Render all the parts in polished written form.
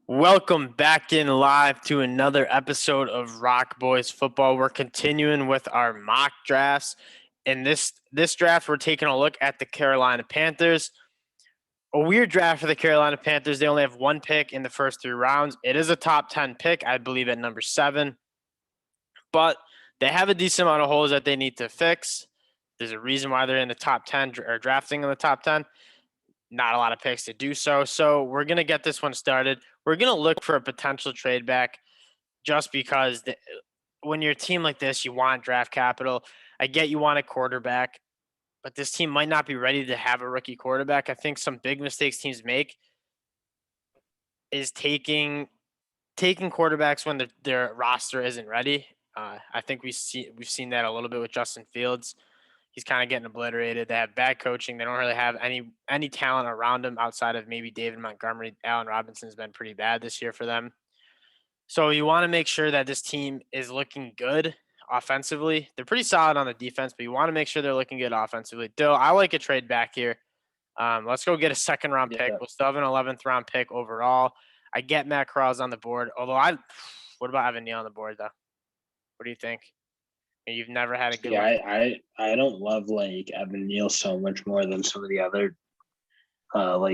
Welcome back in live to another episode of Rock Boys Football. We're continuing with our mock drafts. In this draft, we're taking a look at the Carolina Panthers. A weird draft for the Carolina Panthers. They only have one pick in the first three rounds. It is a top 10 pick, I believe, at number 7. But they have a decent amount of holes that they need to fix. There's a reason why they're in the top 10 or drafting in the top 10. Not a lot of picks to do so. So we're going to get this one started. We're going to look for a potential trade back just because when you're a team like this, you want draft capital. I get you want a quarterback, but this team might not be ready to have a rookie quarterback. I think some big mistakes teams make is taking quarterbacks when their roster isn't ready. I think we've seen that a little bit with Justin Fields. He's kind of getting obliterated. They have bad coaching. They don't really have any talent around him outside of maybe David Montgomery. Allen Robinson's been pretty bad this year for them. So you want to make sure that this team is looking good offensively. They're pretty solid on the defense, but you want to make sure they're looking good offensively. Dill, I like a trade back here. Let's go get a second-round pick. We'll still have an 11th-round pick overall. I get Matt Corral's on the board. What about Evan Neal on the board, though? What do you think? You've never had a good look. I don't love Evan Neal so much more than some of the other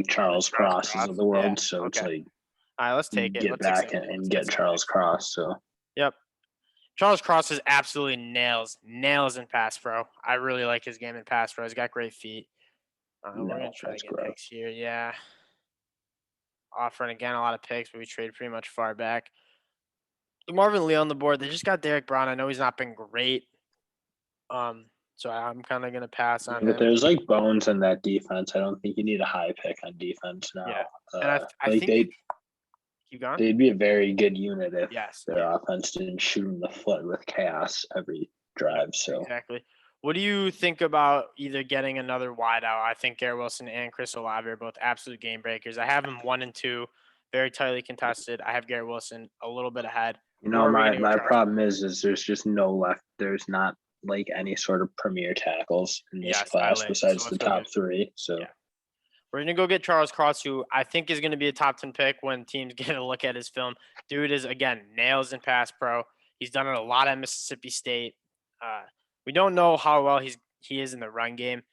Charles Crosses of the world. Yeah. So okay. It's all right, let's take it. Get back and get Charles Cross. So yep. Charles Cross is absolutely nails in pass pro. I really like his game in pass pro. He's got great feet. We're gonna try to get picks here. Yeah. Offering again a lot of picks, but we trade pretty much far back. Marvin Lee on the board. They just got Derek Brown. I know he's not been great. So I'm kind of going to pass on him. But there's bones in that defense. I don't think you need a high pick on defense now. Yeah. And I think they'd be a very good unit if their offense didn't shoot in the foot with chaos every drive. So exactly. What do you think about either getting another wideout? I think Garrett Wilson and Chris Olave are both absolute game breakers. I have them 1 and 2, very tightly contested. I have Garrett Wilson a little bit ahead. My problem is there's just no left. There's not any sort of premier tackles in this class besides the top 3. So we're going to go get Charles Cross, who I think is going to be a top 10 pick when teams get a look at his film. Dude is, again, nails in pass pro. He's done it a lot at Mississippi State. We don't know how well he is in the run game,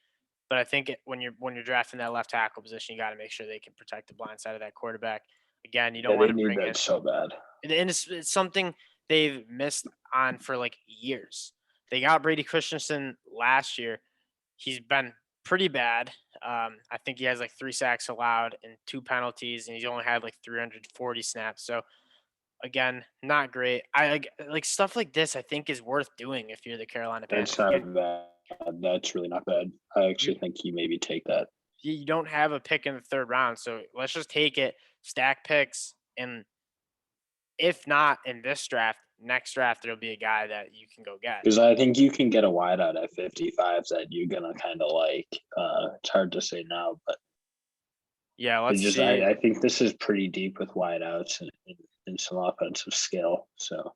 but I think when you're drafting that left tackle position, you got to make sure they can protect the blind side of that quarterback. Again, you don't want to bring that so bad. And it's something they've missed on for years. They got Brady Christensen last year. He's been pretty bad. I think he has 3 sacks allowed and 2 penalties, and he's only had 340 snaps. So, again, not great. I stuff like this. I think is worth doing if you're the Carolina Panthers. That's not bad. That's really not bad. I actually think you maybe take that. You don't have a pick in the 3rd round, so let's just take it, stack picks, and if not in this draft, next draft there'll be a guy that you can go get. Because I think you can get a wideout at 55 that you're gonna kind of like. It's hard to say now, but yeah, let's see. I think this is pretty deep with wideouts and some offensive skill. So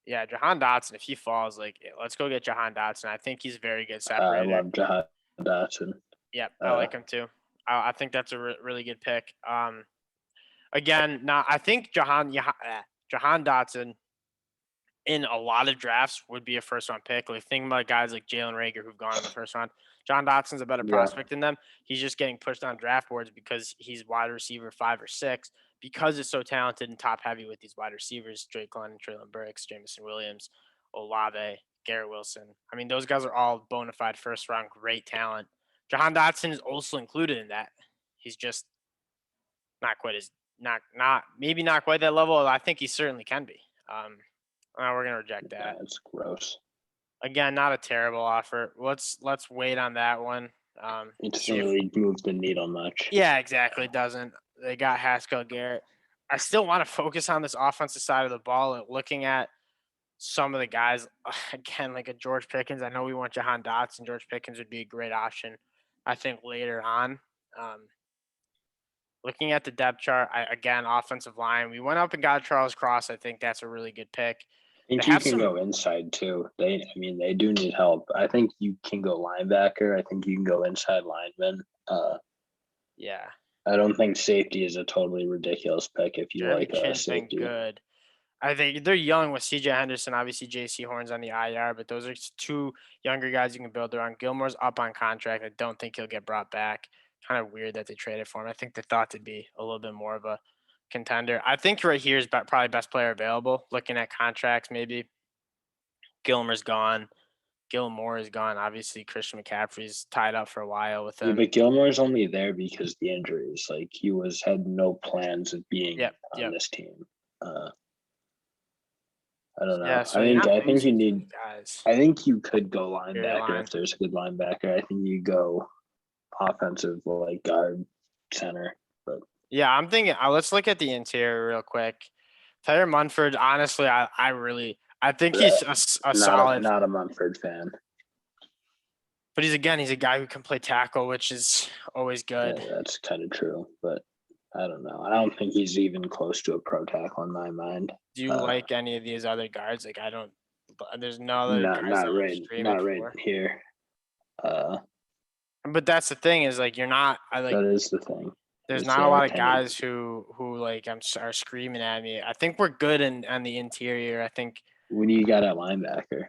yeah, Jahan Dotson. If he falls, let's go get Jahan Dotson. I think he's very good separator. I love Jahan Dotson. Yeah, I like him too. I think that's a really good pick. Again, now I think Jahan Dotson in a lot of drafts would be a first-round pick. Think about guys like Jalen Reagor who've gone in the first round. John Dotson's a better prospect than them. He's just getting pushed on draft boards because he's wide receiver 5 or 6 because it's so talented and top-heavy with these wide receivers, Drake London, Treylon Burks, Jameson Williams, Olave, Garrett Wilson. I mean, those guys are all bona fide first-round great talent. Jahan Dotson is also included in that. He's just not quite that level. I think he certainly can be. We're gonna reject that. That's gross. Again, not a terrible offer. Let's wait on that one. It doesn't really move the needle much. Yeah, exactly. It doesn't. They got Haskell Garrett. I still want to focus on this offensive side of the ball and looking at some of the guys again, like a George Pickens. I know we want Jahan Dotson. George Pickens would be a great option, I think, later on. Looking at the depth chart, offensive line. We went up and got Charles Cross. I think that's a really good pick. I think you can go inside too. They do need help. I think you can go linebacker. I think you can go inside lineman. Yeah. I don't think safety is a totally ridiculous pick if you Jeremy like Chin's been safety. good. I think they're young with CJ Henderson, obviously JC Horn's on the IR, but those are two younger guys you can build around. Gilmore's up on contract. I don't think he'll get brought back. Kind of weird that they traded for him. I think they thought to be a little bit more of a contender. I think right here is probably best player available. Looking at contracts, maybe Gilmore's gone. Gilmore is gone. Obviously, Christian McCaffrey's tied up for a while with Yeah, them. but Gilmore's only there because the injuries. Like he had no plans of being on this team. I don't know. Yeah, so I think you need guys. I think you could go linebacker line. if there's a good linebacker. I think you go offensive like guard center. But yeah, I'm thinking let's look at the interior real quick. Tyler Munford, honestly, I think he's a solid. Not a Munford fan. But he's a guy who can play tackle, which is always good. Yeah, that's kind of true, but I don't know. I don't think he's even close to a pro tackle in my mind. Do you like any of these other guards? Like I don't. There's no other guys not right here. But that's the thing is like you're not. That is the thing. There's not a lot of guys who like are screaming at me. I think we're good on the interior. I think. When you got at linebacker?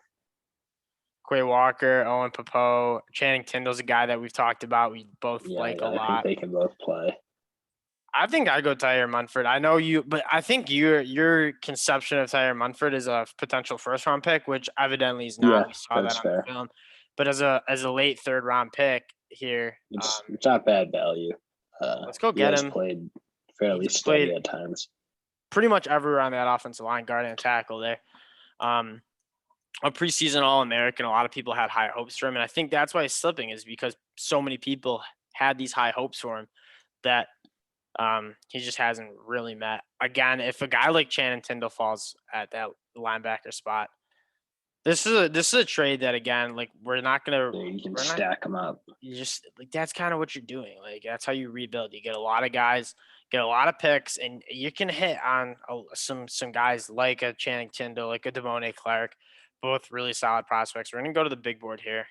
Quay Walker, Owen Popo, Channing Tindall's a guy that we've talked about. We both like a lot. I think they can both play. I think I go Tyler Munford. I know you, but I think your conception of Tyler Munford is a potential first round pick, which evidently is not. Yeah, we saw that on the film. But as a late third round pick here, it's not bad value. Let's go get him. Played fairly steady at times. Pretty much everywhere on that offensive line, guard and tackle there. A preseason All-American. A lot of people had high hopes for him, and I think that's why he's slipping is because so many people had these high hopes for him that he just hasn't really met. Again, if a guy like Channing Tindall falls at that linebacker spot, this is a trade that again, like we're not gonna. You can stack them up. You just like that's kind of what you're doing. Like that's how you rebuild. You get a lot of guys, get a lot of picks, and you can hit on some guys like a Channing Tindall, like a Devontae Clark. Both really solid prospects. We're going to go to the big board here.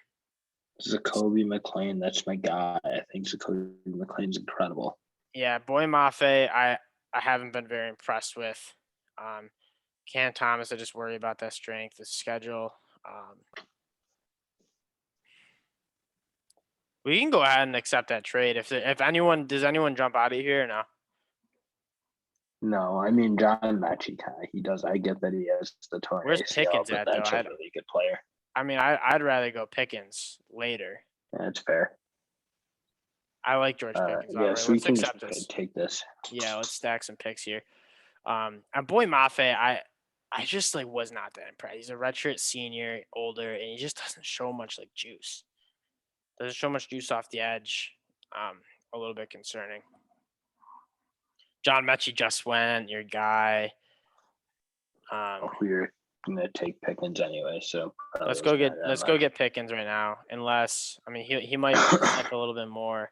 Jacoby McLean, that's my guy. I think Jacoby McLean's incredible. Yeah, Boy Mafe, I haven't been very impressed with. Cam Thomas, I just worry about that strength, the schedule. We can go ahead and accept that trade. Does anyone jump out of here or no? No, I mean John Mechie, he does. I get that he has the torn Where's ACL, Pickens but at that's though? a really good player. I mean, I'd rather go Pickens later. Yeah, that's fair. I like George Pickens. Yeah, so we can take this. Yeah, let's stack some picks here. And Boy Mafe, I just like was not that impressed. He's a redshirt senior, older, and he just doesn't show much like juice. Doesn't show much juice off the edge. A little bit concerning. John Mechie just went, your guy. We're gonna take Pickens anyway, so let's go get Pickens right now. Unless he might like a little bit more.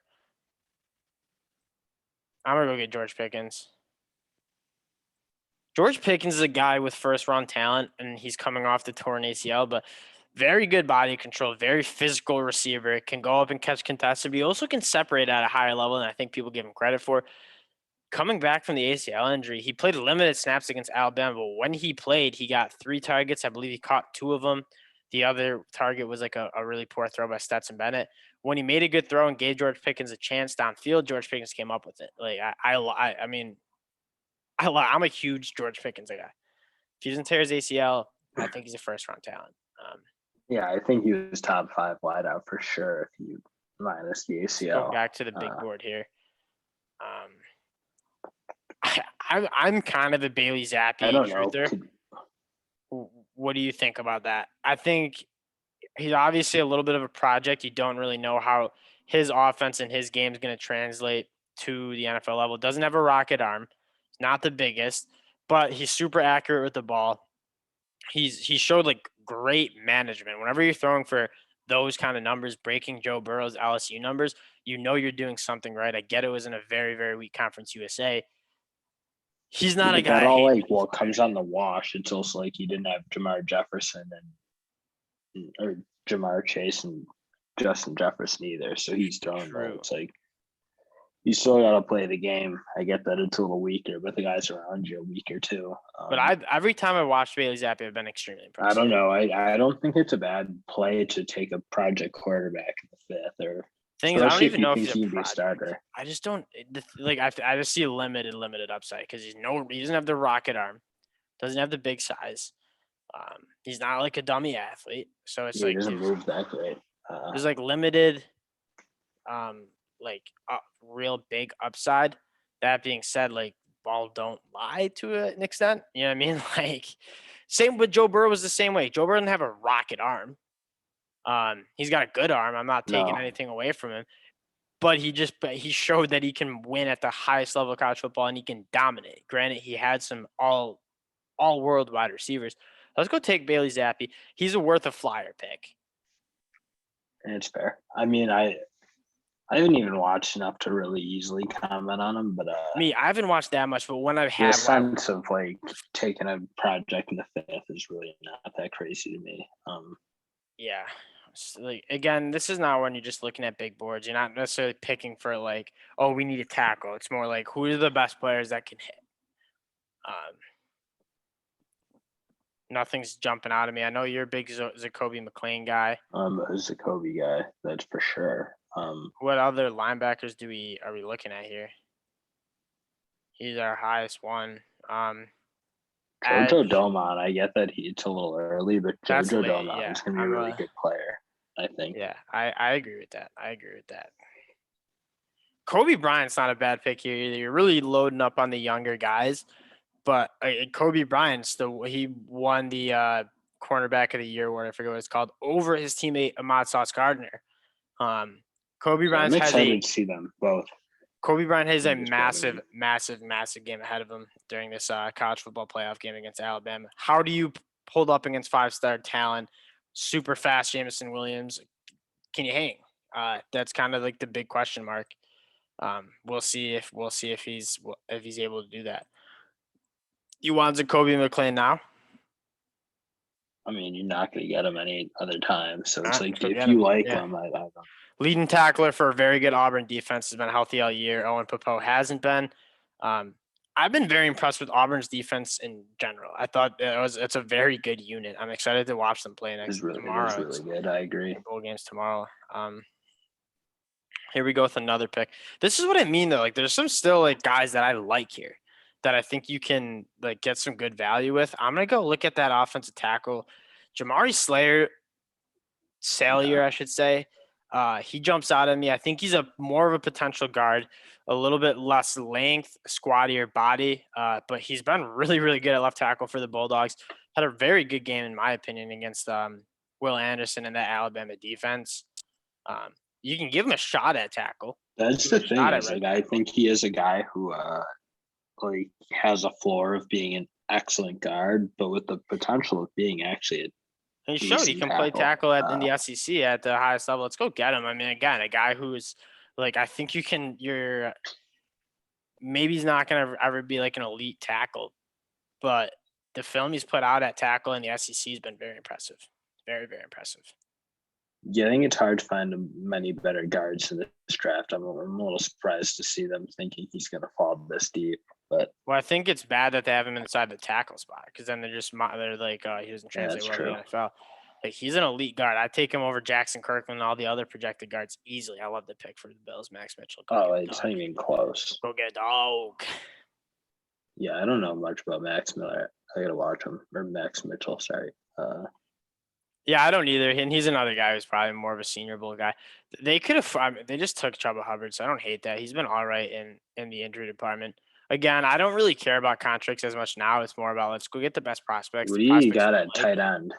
I'm gonna go get George Pickens. George Pickens is a guy with first round talent, and he's coming off the torn ACL, but very good body control, very physical receiver, can go up and catch contested, but he also can separate at a higher level than I think people give him credit for. Coming back from the ACL injury, he played limited snaps against Alabama, but when he played, he got 3 targets. I believe he caught 2 of them. The other target was like a really poor throw by Stetson Bennett. When he made a good throw and gave George Pickens a chance downfield, George Pickens came up with it. Like I'm a huge George Pickens guy. If he doesn't tear his ACL, I think he's a first-round talent. Yeah, I think he was top 5 wideout for sure if you minus the ACL. Go back to the big board here. I'm kind of a Bailey Zappi truther. What do you think about that? I think he's obviously a little bit of a project. You don't really know how his offense and his game is going to translate to the NFL level. Doesn't have a rocket arm. Not the biggest, but he's super accurate with the ball. He showed like great management. Whenever you're throwing for those kind of numbers, breaking Joe Burrow's LSU numbers, you know you're doing something right. I get it was in a very, very weak Conference USA. He's not a guy. That all like comes on the wash. It's also like he didn't have Jamar Jefferson or Jamar Chase and Justin Jefferson either. So he's throwing it's like You still got to play the game. I get that it's a little weaker, but the guys around you are weaker too. But every time I watched Bailey Zappi, I've been extremely impressed. I don't know. I don't think it's a bad play to take a project quarterback in the fifth, or things I don't even know if he's he's a starter. I just don't like. I just see a limited upside because he doesn't have the rocket arm, doesn't have the big size. He's not like a dummy athlete, so it's he doesn't move that great. There's like limited, real big upside. That being said, like ball don't lie to an extent. You know what I mean? Like same with Joe Burrow was the same way. Joe Burrow doesn't have a rocket arm. He's got a good arm. I'm not taking anything away from him, but he showed that he can win at the highest level of college football and he can dominate. Granted, he had some all world wide receivers. Let's go take Bailey Zappi. He's a worth a flyer pick. It's fair. I mean, I haven't even watched enough to really easily comment on him, but I haven't watched that much, but when I've had the sense of like taking a project in the fifth is really not that crazy to me. Yeah. Like again, this is not when you're just looking at big boards. You're not necessarily picking for like, oh, we need a tackle. It's more like who are the best players that can hit. Nothing's jumping out at me. I know you're a big Zacoby McClain guy. I'm a Zacoby guy, that's for sure. What other linebackers are we looking at here? He's our highest one. Jojo Domon, I get that it's a little early, but Jojo Domon is going to be a really good player, I think. Yeah, I agree with that. Kobe Bryant's not a bad pick here either. You're really loading up on the younger guys, but Kobe Bryant, he won the cornerback of the year award. I forget what it's called, over his teammate Ahmad Sauce Gardner. Kobe Bryant I'm excited to see them both. Kobe Bryant has a massive game ahead of him during this college football playoff game against Alabama. How do you hold up against 5-star talent, super fast Jameson Williams? Can you hang? That's kind of like the big question mark. We'll see if he's able to do that. You want Zacoby McClain now? I mean, you're not going to get him any other time. So it's like if you like him, I don't. Leading tackler for a very good Auburn defense has been healthy all year. Owen Popo hasn't been. I've been very impressed with Auburn's defense in general. I thought it's a very good unit. I'm excited to watch them play tomorrow. It is really good. I agree. Bowl games tomorrow. Here we go with another pick. This is what I mean though. Like there's some still like guys that I like here that I think you can like get some good value with. I'm gonna go look at that offensive tackle, Jamari Salyer, I should say. He jumps out at me. I think he's more of a potential guard, a little bit less length, squattier body, but he's been really, really good at left tackle for the Bulldogs. Had a very good game, in my opinion, against Will Anderson and that Alabama defense. You can give him a shot at tackle. That's the thing. I think he is a guy who like has a floor of being an excellent guard, but with the potential of being actually he showed he can play tackle in the SEC at the highest level. Let's go get him. I mean, again, a guy who is like, I think maybe he's not going to ever be like an elite tackle, but the film he's put out at tackle in the SEC has been very impressive. Very, very impressive. Yeah, I think it's hard to find many better guards in this draft. I'm a little surprised to see them thinking he's going to fall this deep. But I think it's bad that they have him inside the tackle spot because then they're like, he doesn't translate well to the NFL. Like he's an elite guard. I take him over Jackson Kirkland and all the other projected guards easily. I love the pick for the Bills, Max Mitchell. It's not even close. Go get a dog. Yeah, I don't know much about Max Miller. I gotta watch him or Max Mitchell. Sorry. Yeah, I don't either. And he's another guy who's probably more of a Senior Bowl guy. They could have. They just took Chuba Hubbard, so I don't hate that. He's been all right in the injury department. Again, I don't really care about contracts as much now. It's more about let's go get the best prospects. What do you got at tight end?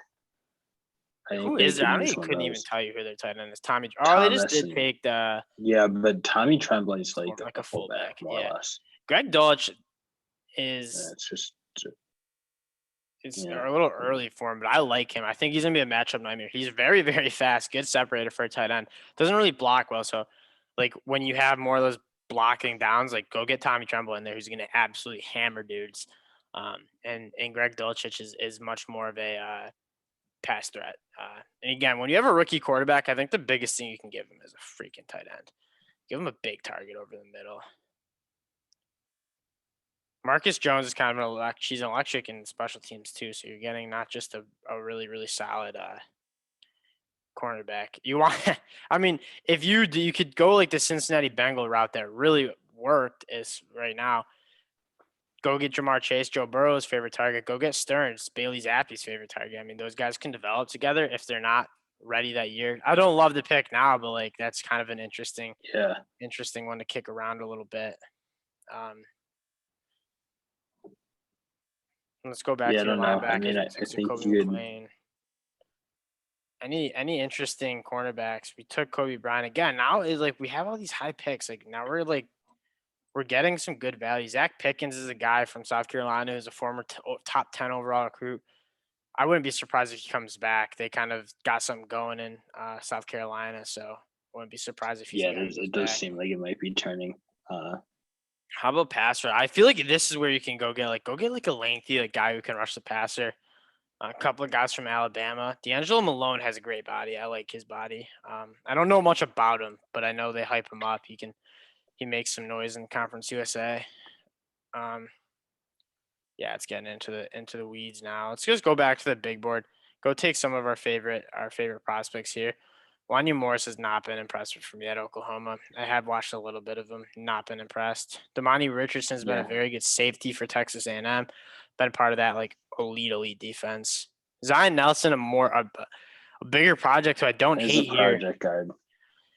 Who is it? I couldn't even tell you who their tight end is. Tommy. They just did take the. Yeah, but Tommy Tremblay's like a fullback, more or less. Greg Dulcich is. Yeah, it's just. It's a little early for him, but I like him. I think he's gonna be a matchup nightmare. He's very, very fast, good separator for a tight end. Doesn't really block well, so like when you have more of those blocking downs, like go get Tommy Tremble in there, who's gonna absolutely hammer dudes. And Greg Dulcich is much more of a pass threat. And again, when you have a rookie quarterback, I think the biggest thing you can give him is a freaking tight end. Give him a big target over the middle. Marcus Jones is kind of she's electric in special teams too. So you're getting not just a really, really solid cornerback. You want, I mean, if you could go like the Cincinnati Bengal route that really worked is right now. Go get Jamar Chase, Joe Burrow's favorite target. Go get Stearns, Bailey Zappi's favorite target. I mean, those guys can develop together if they're not ready that year. I don't love the pick now, but like that's kind of an interesting one to kick around a little bit. Let's go back to your linebackers. I mean, I think you Any interesting cornerbacks? We took Kobe Bryant again. Now is like we have all these high picks. Like now we're getting some good value. Zach Pickens is a guy from South Carolina who's a former top 10 overall recruit. I wouldn't be surprised if he comes back. They kind of got something going in South Carolina, so I wouldn't be surprised if he's it does seem like it might be turning. How about passer? I feel like this is where you can go get a lengthy guy who can rush the passer. A couple of guys from Alabama. D'Angelo Malone has a great body. I like his body. I don't know much about him, but I know they hype him up. He makes some noise in Conference USA. Yeah, it's getting into the weeds now. Let's just go back to the big board. Go take some of our favorite prospects here. Wanya Morris has not been impressed for me at Oklahoma. I have watched a little bit of him, not been impressed. Damani Richardson's been a very good safety for Texas A&M. Been part of that elite defense. Zion Nelson, a bigger project who I don't hate here. Project guard.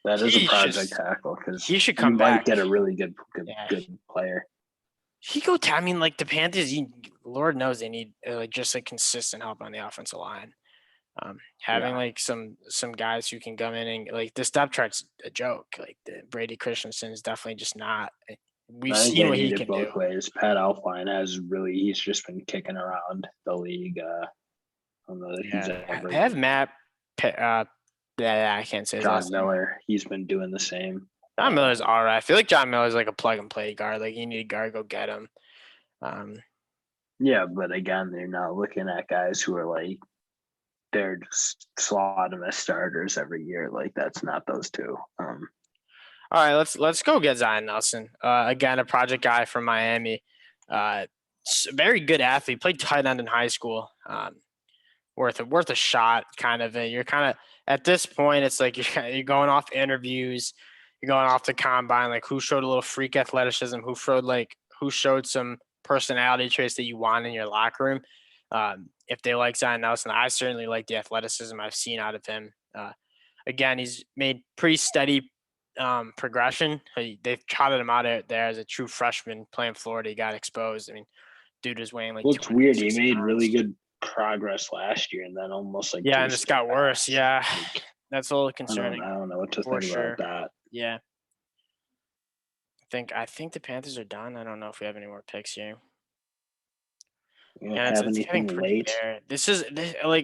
That is a project tackle because he should come back. Might get a really good player. I mean, like the Panthers, Lord knows they need just consistent help on the offensive line. Having some guys who can come in and this depth chart's a joke. Like the Brady Christensen is definitely just not. We've seen what he can both do. Ways. Pat Elflein he's just been kicking around the league. I don't know that he's ever. They have Matt. I can't say John Miller. He's been doing the same. John Miller's all right. I feel like John Miller's like a plug and play guard. Like you need a guard, go get him. Yeah, but again, they're not looking at guys who are they're just slotting them as starters every year. Like that's not those two. All right, let's go get Zion Nelson. Again, a project guy from Miami. Very good athlete. Played tight end in high school. Worth a shot. Kind of. You're kind of at this point. It's like you're going off interviews. You're going off the combine. Like who showed a little freak athleticism? Who showed some personality traits that you want in your locker room? If they like Zion Nelson, I certainly like the athleticism I've seen out of him. Again, he's made pretty steady progression. They've trotted him out there as a true freshman playing Florida. He got exposed. I mean, dude was weighing It's weird. He made really good progress last year, and then almost and it's got worse. Yeah, that's a little concerning. I don't know what to think about that. Yeah, I think the Panthers are done. I don't know if we have any more picks here. It's getting pretty bare.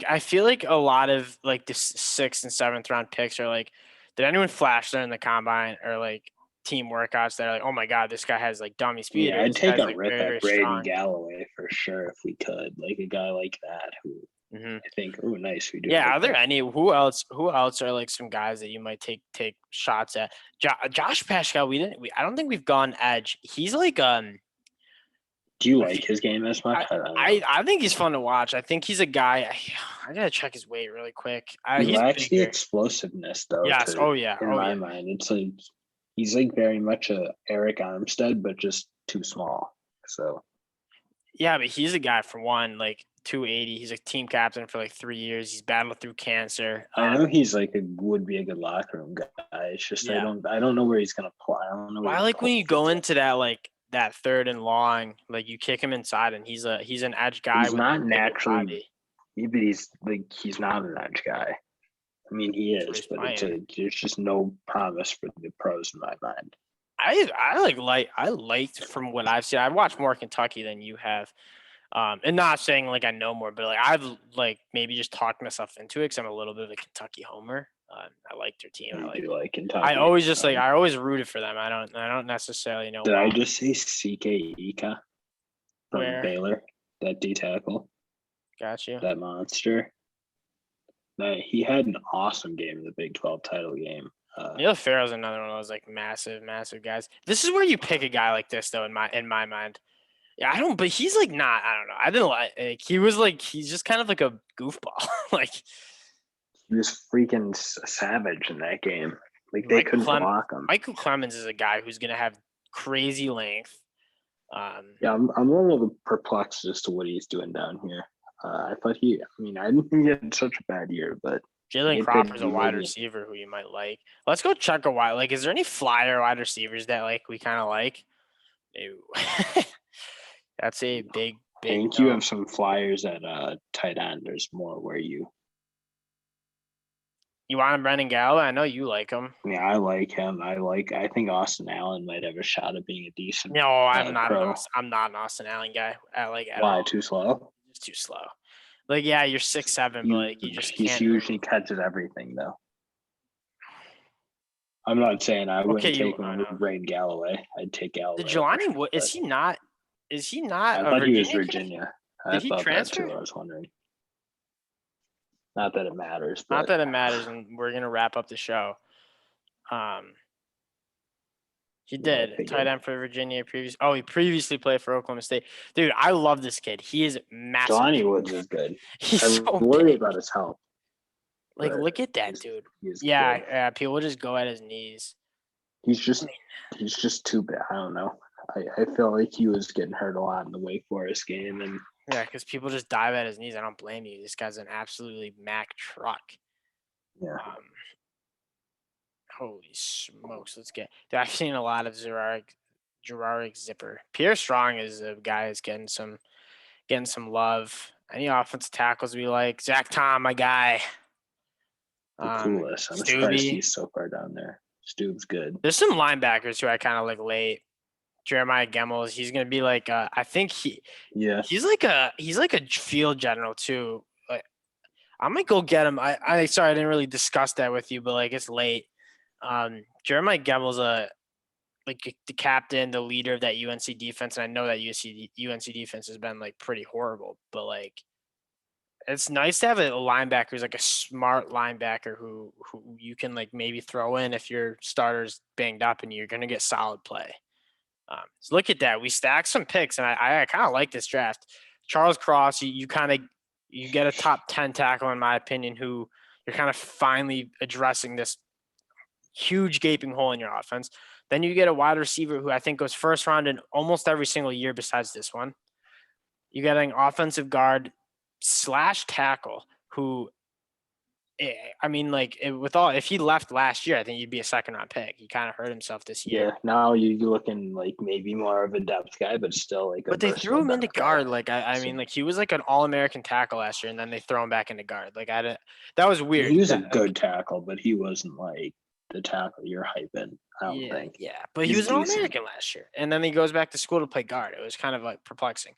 I feel like a lot of the 6th and 7th round picks are did anyone flash there in the combine or team workouts that are oh my god, this guy has dummy speed? Yeah, I'd take a rip at Brady Galloway for sure if we could, a guy like that who I think nice. We do. Yeah, are there any who else are some guys that you might take shots at? Josh Pascal, I don't think we've gone edge. He's do you like his game as much? I think he's fun to watch. I think he's a guy. I gotta check his weight really quick. He lacks the explosiveness, though. Yes. In my mind, it's he's very much a Eric Armstead, but just too small. So. Yeah, but he's a guy for one, 280. He's a team captain for 3 years. He's battled through cancer. I know he's would be a good locker room guy. It's just I don't know where he's gonna play. I don't know. When you go into that 3rd and long, you kick him inside, and he's an edge guy. He's not naturally, but he's not an edge guy. I mean, he is, but there's just no promise for the pros in my mind. I liked from what I've seen. I've watched more Kentucky than you have, and not saying I know more, but I've maybe just talked myself into it because I'm a little bit of a Kentucky homer. I like their team. I Kentucky. I always I always rooted for them. I don't necessarily know. Did I just say CK Ika from Baylor? That D tackle. Got you. That monster. He had an awesome game in the Big 12 title game. Neil Farrell's another one of those like massive guys. This is where you pick a guy like this though, in my mind. Yeah, I don't, but he's like not. I don't know. I didn't like. He was like he's just kind of like a goofball. Like he was freaking savage in that game. Like they couldn't block him. Michael Clemens is a guy who's gonna have crazy length. Yeah, I'm a little perplexed as to what he's doing down here. I thought I didn't think he had such a bad year, but Jalen Crawford's a wide receiver who you might like. Let's go check a wide. Like, is there any flyer wide receivers that like we kind of like? Ew. That's a big. I think you have some flyers at tight end. There's more where you want Brendan Galloway? I know you like him. Yeah, I like him. I think Austin Allen might have a shot at being a decent. No, I'm not. I'm not an Austin Allen guy. Why too slow? It's too slow. Like, yeah, you're 6'7", but like you just can't. He usually catches everything though. I'm not saying I wouldn't take him with Brain Galloway. I'd take Galloway. The Jelani, is he not? Is he not? I thought he was Virginia. Did he transfer? I was wondering. Not that it matters. Not that it matters, and we're gonna wrap up the show. He did tight end for Virginia he previously played for Oklahoma State. Dude, I love this kid. He is massive. Jelani Woods is good. I'm worried about his health. Like, look at that dude. Yeah, people just go at his knees. He's just too bad. I don't know. I feel like he was getting hurt a lot in the Wake Forest game, and yeah, because people just dive at his knees. I don't blame you. This guy's an absolutely Mack truck. Yeah. Holy smokes! Let's get. Dude, I've seen a lot of Gerard Zipper. Pierre Strong is a guy who's getting some love. Any offensive tackles we like? Zach Tom, my guy. The coolest. I'm surprised he's so far down there. Stube's good. There's some linebackers who I kind of like late. Jeremiah Gemmels, he's gonna be like I think he's like a field general too. Like, I might go get him. I sorry I didn't really discuss that with you, but like it's late. Jeremiah Gemmels like the captain, the leader of that UNC defense, and I know that UNC defense has been like pretty horrible, but like it's nice to have a linebacker who's like a smart linebacker who you can like maybe throw in if your starter's banged up and you're gonna get solid play. So look at that. We stacked some picks, and I kind of like this draft. Charles Cross, you get a top 10 tackle in my opinion, who you're kind of finally addressing this huge gaping hole in your offense. Then you get a wide receiver who I think goes first round in almost every single year besides this one. You get an offensive guard / tackle who, I mean, like if he left last year, I think he'd be a second round pick. He kind of hurt himself this year. Yeah, now you're looking like maybe more of a depth guy, but still like. But they threw him into guard. Like I mean, like he was like an All-American tackle last year, and then they throw him back into guard. Like that was weird. He was a good tackle, but he wasn't like the tackle you're hyping. I don't think. Yeah, but he was an All-American last year, and then he goes back to school to play guard. It was kind of like perplexing.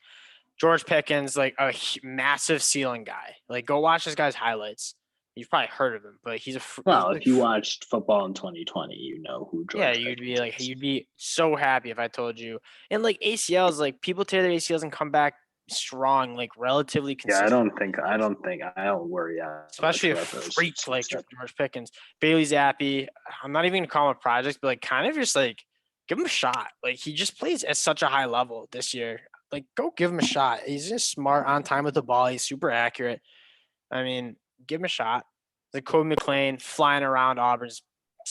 George Pickens, like a massive ceiling guy. Like go watch this guy's highlights. You've probably heard of him, but he's if you watched football in 2020, you know who George. Yeah, you'd be so happy if I told you. And like ACLs, like people tear their ACLs and come back strong, like relatively consistent. Yeah, I don't worry. Especially a freak like George Pickens. Bailey Zappi, I'm not even gonna call him a project, but like kind of just like give him a shot. Like he just plays at such a high level this year. Like go give him a shot. He's just smart, on time with the ball. He's super accurate. I mean, give him a shot. The Kobe McLean flying around Auburn's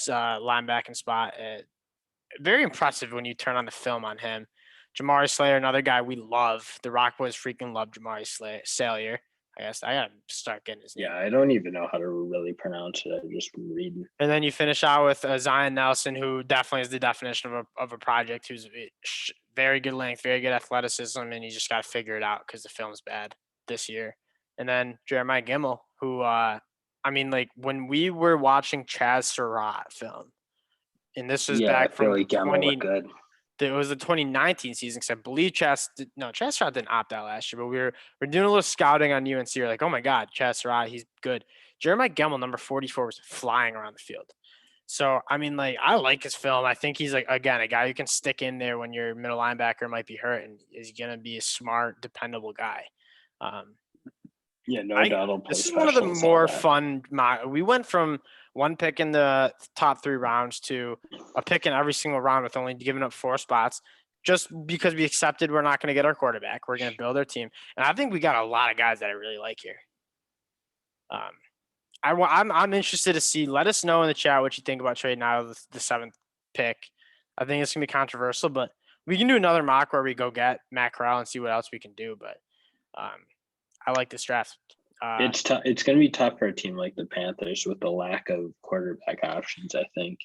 linebacking spot. Very impressive when you turn on the film on him. Jamari Slayer, another guy we love. The Rock Boys freaking love Jamari Slayer. I guess I gotta start getting his name. Yeah, I don't even know how to really pronounce it. I'm just reading. And then you finish out with Zion Nelson, who definitely is the definition of a project. Who's very good length, very good athleticism, and you just got to figure it out because the film's bad this year. And then Jeremiah Gemmel, who I mean, like when we were watching Chaz Surratt film, and this was back from like 20. Good. It was the 2019 season because I believe Chaz Surratt didn't opt out last year, but we're doing a little scouting on UNC. We're like, oh my God, Chaz Surratt, he's good. Jeremiah Gemmel, number 44, was flying around the field. So, I mean, like, I like his film. I think he's, like, again, a guy who can stick in there when your middle linebacker might be hurt and is going to be a smart, dependable guy. Yeah, no doubt. This is one of the more fun. We went from one pick in the top 3 rounds to a pick in every single round with only giving up 4 spots, just because we accepted we're not going to get our quarterback. We're going to build our team, and I think we got a lot of guys that I really like here. I'm interested to see. Let us know in the chat what you think about trading out of the 7th pick. I think it's gonna be controversial, but we can do another mock where we go get Matt Corral and see what else we can do. But I like this draft. It's tough. It's gonna be tough for a team like the Panthers with the lack of quarterback options. I think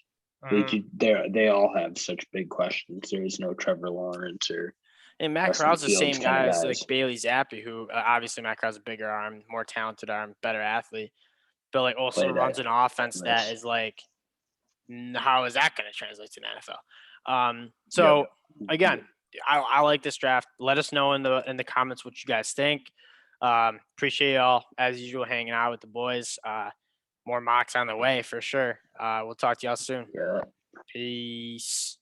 they all have such big questions. There is no Trevor Lawrence or. And Matt Corral's the same guy as like Bailey Zappi, who obviously Matt Corral's a bigger arm, more talented arm, better athlete. But like also runs an offense that is like, how is that going to translate to the NFL? So again, I like this draft. Let us know in the comments what you guys think. Appreciate y'all as usual hanging out with the boys. More mocks on the way for sure. We'll talk to y'all soon. Yeah. Peace.